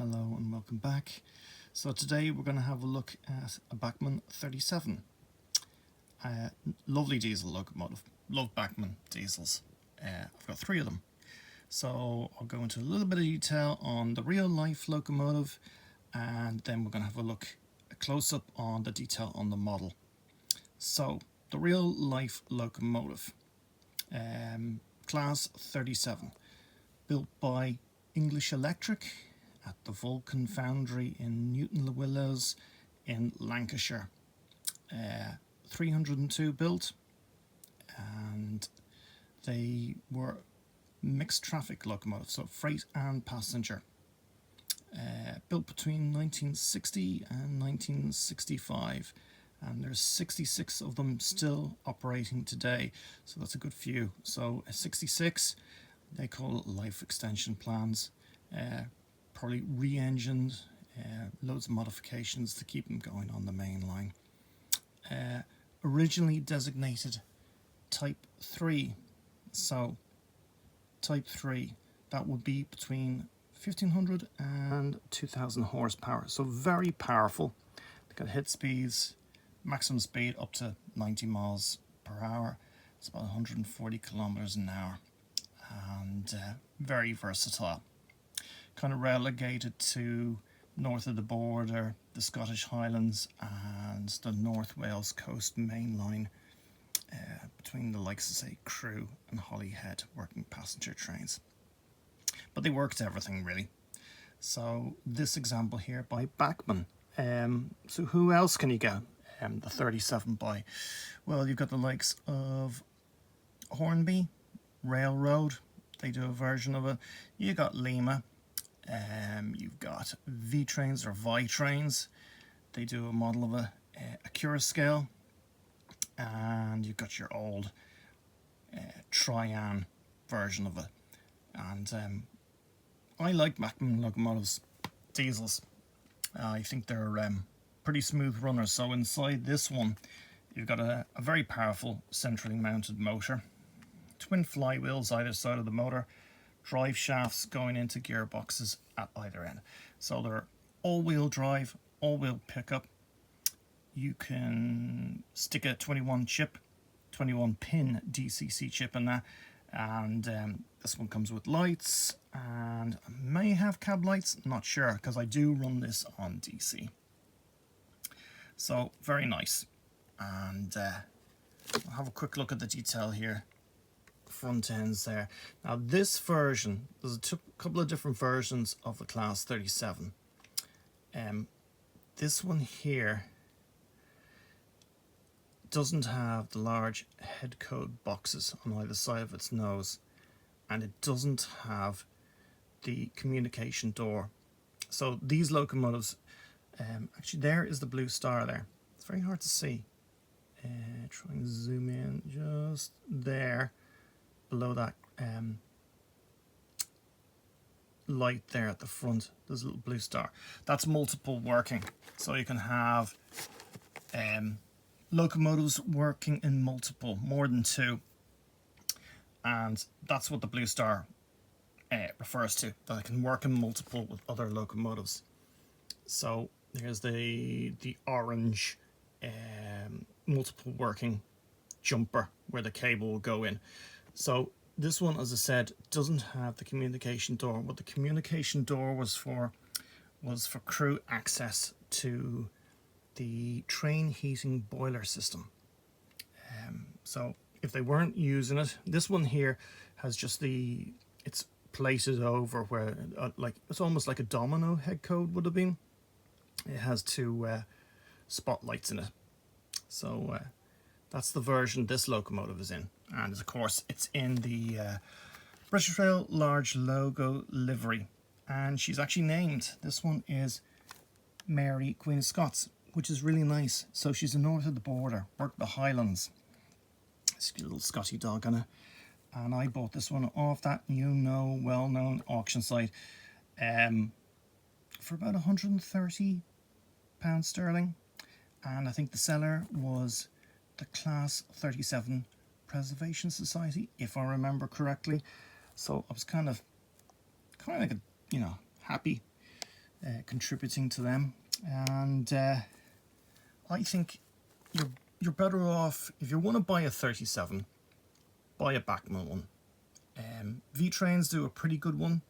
Hello and welcome back. So today we're going to have a look at a Bachmann 37. Lovely diesel locomotive. Love Bachmann diesels. I've got 3 of them. So I'll go into a little bit of detail on the real life locomotive, and then we're going to have a close-up on the detail on the model. So the real life locomotive, class 37, built by English Electric at the Vulcan Foundry in Newton-le-Willows in Lancashire. 302 built, and they were mixed traffic locomotives, so freight and passenger. Built between 1960 and 1965, and there's 66 of them still operating today, so that's a good few. So 66, they call it life extension plans, probably re-engined, loads of modifications to keep them going on the main line. Originally designated Type 3, so Type 3, that would be between 1500 and 2000 horsepower, so very powerful. They've got hit speeds, maximum speed up to 90 miles per hour. It's about 140 kilometers an hour, and very versatile. Kind of relegated to north of the border, the Scottish Highlands and the North Wales Coast main line, between the likes of, say, Crewe and Holyhead, working passenger trains. But they worked everything really. So this example here by Bachmann. So who else can you get the 37 by? Well, you've got the likes of Hornby, Railroad, they do a version of it. You got Lima, you've got V-Trains or Vi-Trains, they do a model of a Cura scale, and you've got your old Trian version of it. And I like Bachmann locomotives, diesels. I think they're pretty smooth runners. So inside this one, you've got a very powerful centrally mounted motor, twin flywheels either side of the motor, drive shafts going into gearboxes at either end. So they're all-wheel drive, all-wheel pickup. You can stick a 21 pin DCC chip in that, and this one comes with lights, and I may have cab lights, not sure, because I do run this on DC. So very nice. And I'll have a quick look at the detail here. Front ends there. Now this version, there's a couple of different versions of the class 37. This one here doesn't have the large head code boxes on either side of its nose, and it doesn't have the communication door. So these locomotives, actually there is the blue star there. It's very hard to see. Try and zoom in just there, below that light there at the front. There's a little blue star. That's multiple working, so you can have locomotives working in multiple, more than 2, and that's what the blue star refers to, that it can work in multiple with other locomotives. So here's the orange multiple working jumper where the cable will go in. So this one, as I said, doesn't have the communication door. What the communication door was for crew access to the train heating boiler system. So if they weren't using it, this one here has just it's plated over where like it's almost like a domino head code would have been. It has 2 spotlights in it. So that's the version this locomotive is in, and of course it's in the British Rail large logo livery, and she's actually named, this one is Mary Queen of Scots, which is really nice. So she's north of the border, worked the Highlands. It's a little Scotty dog on it, and I bought this one off that well-known auction site for about £130 sterling, and I think the seller was the Class 37 Preservation Society, if I remember correctly. So I was kind of like a, happy contributing to them. And I think you're better off, if you want to buy a 37, buy a Bachmann one. V-Trains do a pretty good one.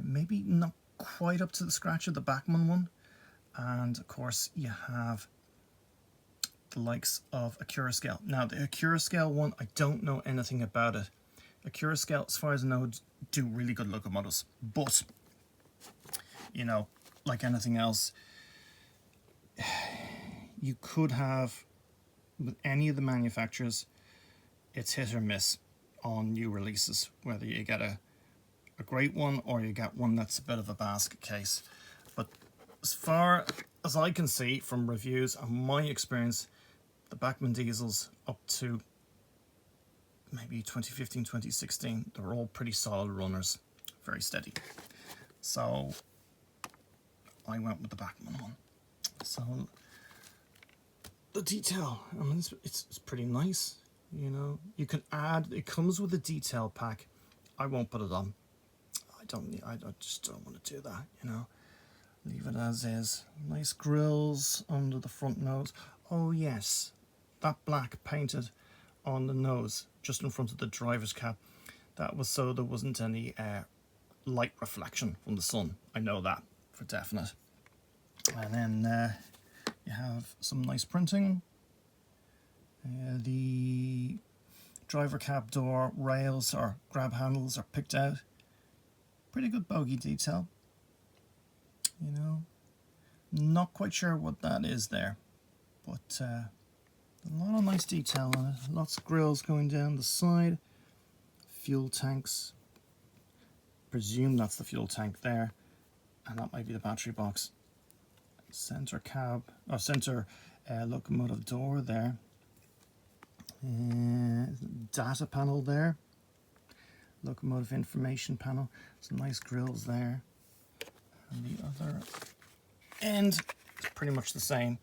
Maybe not quite up to the scratch of the Bachmann one. And of course you have the likes of a Curascale. Now the Curascale one, I don't know anything about it. A Curascale, as far as I know, do really good locomotives. But, you know, like anything else, you could have, with any of the manufacturers, it's hit or miss on new releases, whether you get a great one or you get one that's a bit of a basket case. But as far as I can see from reviews and my experience, the Bachmann diesels up to maybe 2015, 2016, they were all pretty solid runners, very steady. So I went with the Bachmann one. So the detail, I mean, it's pretty nice. You know, you can add, it comes with a detail pack. I won't put it on. I just don't want to do that, you know. Leave it as is. Nice grills under the front nose. Oh yes, that black painted on the nose, just in front of the driver's cab. That was so there wasn't any light reflection from the sun. I know that for definite. And then you have some nice printing. The driver cab door rails or grab handles are picked out. Pretty good bogie detail. You know, not quite sure what that is there, but a lot of nice detail on it. Lots of grills going down the side. Fuel tanks. Presume that's the fuel tank there, and that might be the battery box. Center cab or center locomotive door there. Data panel there. Locomotive information panel. Some nice grills there. And the other end is pretty much the same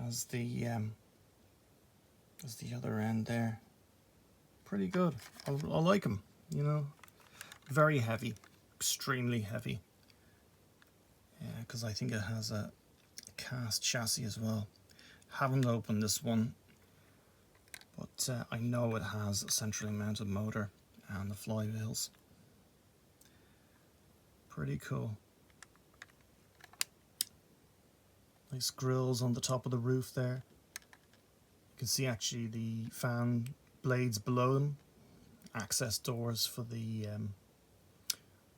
as the other end there. Pretty good. I like them. You know, very heavy, extremely heavy. Because I think it has a cast chassis as well. Haven't opened this one, but I know it has a centrally mounted motor and the flywheels. Pretty cool. Nice grills on the top of the roof there. You can see actually the fan blades below them. Access doors for the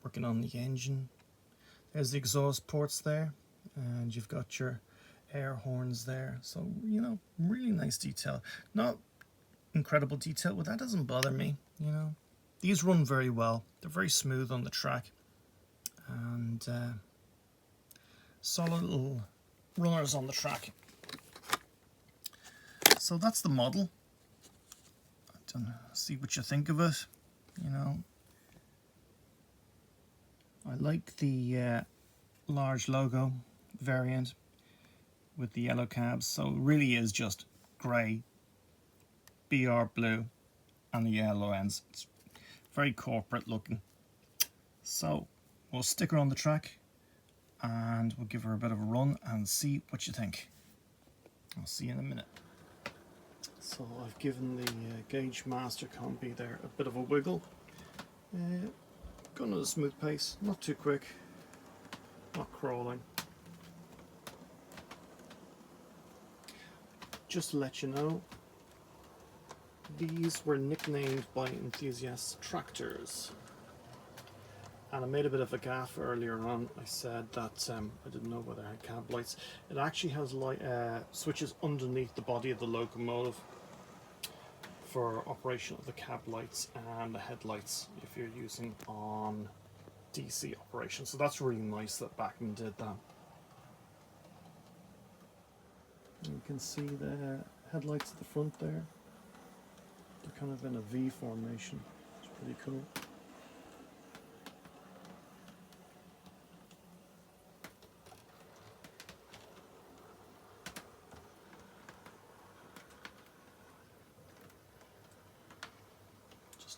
working on the engine. There's the exhaust ports there, and you've got your air horns there. So, you know, really nice detail. Not incredible detail, but that doesn't bother me, you know. These run very well. They're very smooth on the track. And solid little runners on the track. So that's the model. I don't know, see what you think of it, you know. I like the large logo variant with the yellow cabs. So it really is just grey, BR blue, and the yellow ends. It's very corporate looking. So we'll stick her on the track and we'll give her a bit of a run and see what you think. I'll see you in a minute. So I've given the Gauge Master Combi there a bit of a wiggle. Going at a smooth pace, not too quick, not crawling. Just to let you know, these were nicknamed by enthusiasts tractors. And I made a bit of a gaffe earlier on. I said that I didn't know whether it had cab lights. It actually has light, switches underneath the body of the locomotive for operation of the cab lights and the headlights if you're using on DC operation. So that's really nice that Bachmann did that. And you can see the headlights at the front there. They're kind of in a V formation. It's pretty cool.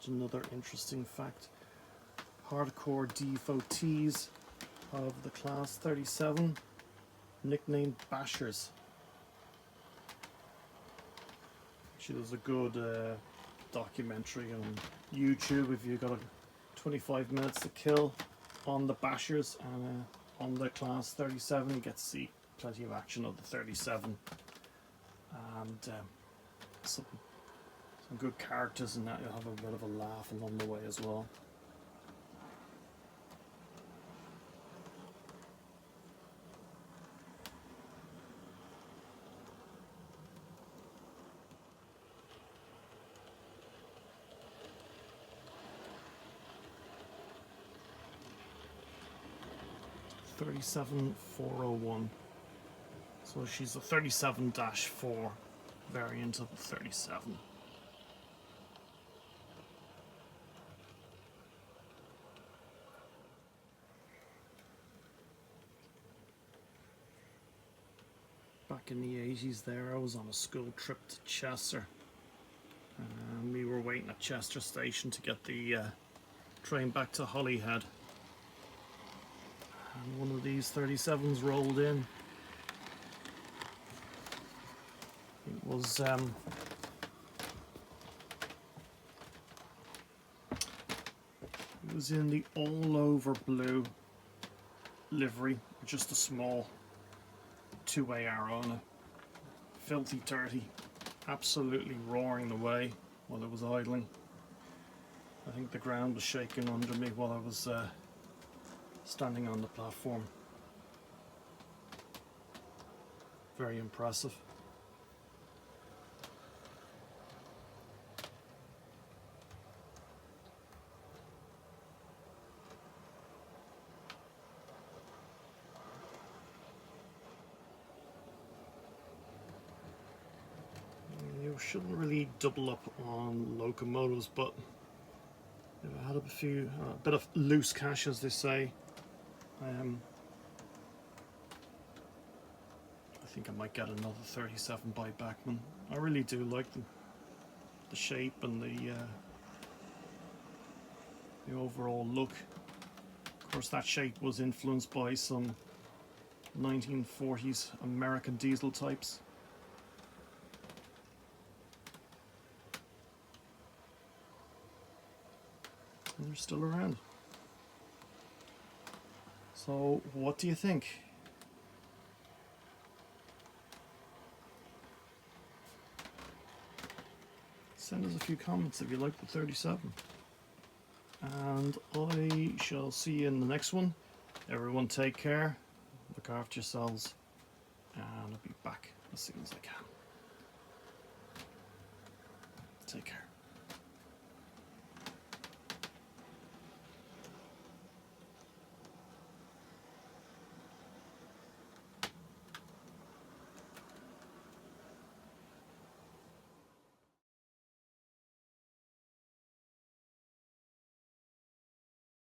Another interesting fact, hardcore devotees of the Class 37, nicknamed Bashers. Actually, there's a good documentary on YouTube if you've got 25 minutes to kill on the Bashers, and on the Class 37 you get to see plenty of action of the 37, and some good characters in that. You'll have a bit of a laugh along the way as well. (37-401). So she's a 37-4 variant of the 37. Back in the 80s there, I was on a school trip to Chester, and we were waiting at Chester station to get the train back to Holyhead, and one of these 37s rolled in. It was in the all over blue livery, just a small two-way arrow on it. Filthy dirty, absolutely roaring away while it was idling. I think the ground was shaking under me while I was standing on the platform. Very impressive. You shouldn't really double up on locomotives, but if I had a bit of loose cash, as they say, I think I might get another 37 by Bachmann. I really do like them. The shape and the overall look. Of course, that shape was influenced by some 1940s American diesel types. And they're still around. So, what do you think? Send us a few comments if you like the 37. And I shall see you in the next one. Everyone take care, look after yourselves, and I'll be back as soon as I can. Take care.